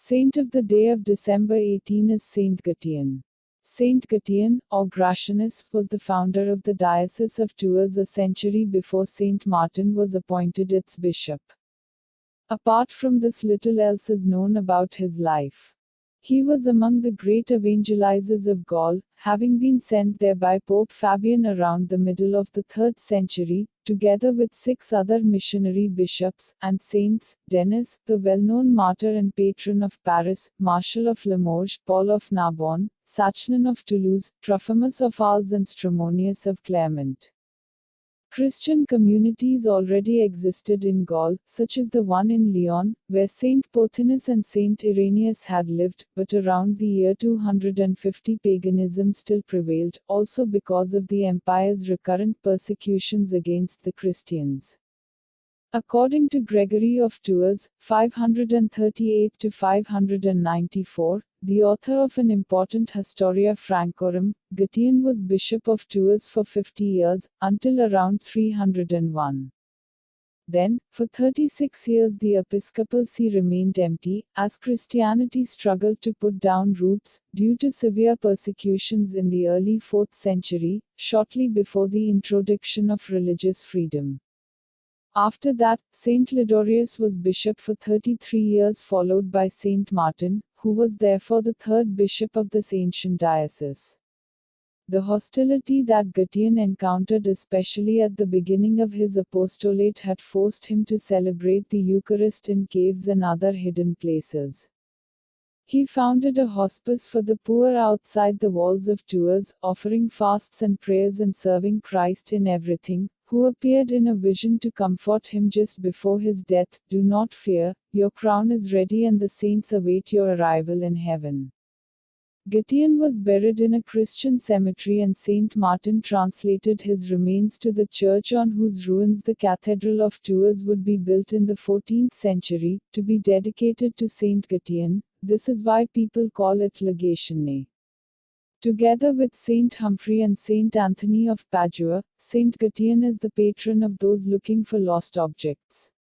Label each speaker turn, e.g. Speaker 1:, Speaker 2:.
Speaker 1: Saint of the day of December 18 is Saint Gatian. Saint Gatian, or GATIANUS, was the founder of the Diocese of Tours a century before Saint Martin was appointed its bishop. Apart from this, little else is known about his life. He was among the great evangelizers of Gaul, having been sent there by Pope Fabian around the middle of the 3rd century, together with 6 other missionary bishops, and saints: Denis, the well-known martyr and patron of Paris, Marshal of Limoges, Paul of Narbonne, Sachnin of Toulouse, Trophimus of Arles and Stramonius of Clermont. Christian communities already existed in Gaul, such as the one in Lyon, where Saint Pothinus and Saint Irenaeus had lived, but around the year 250 paganism still prevailed, also because of the empire's recurrent persecutions against the Christians. According to Gregory of Tours, 538–594, the author of an important Historia Francorum, Gatian was Bishop of Tours for 50 years, until around 301. Then, for 36 years the episcopal see remained empty, as Christianity struggled to put down roots, due to severe persecutions in the early 4th century, shortly before the introduction of religious freedom. After that, Saint Lidorius was bishop for 33 years, followed by Saint Martin, who was therefore the 3rd bishop of this ancient diocese. The hostility that Gatian encountered, especially at the beginning of his apostolate, had forced him to celebrate the Eucharist in caves and other hidden places. He founded a hospice for the poor outside the walls of Tours, offering fasts and prayers and serving Christ in everything, who appeared in a vision to comfort him just before his death: "Do not fear, your crown is ready and the saints await your arrival in heaven." Gatian was buried in a Christian cemetery, and Saint Martin translated his remains to the church on whose ruins the Cathedral of Tours would be built in the 14th century, to be dedicated to Saint Gatian. This is why people call it Legatione. Together with Saint Humphrey and Saint Anthony of Padua, Saint Gatian is the patron of those looking for lost objects.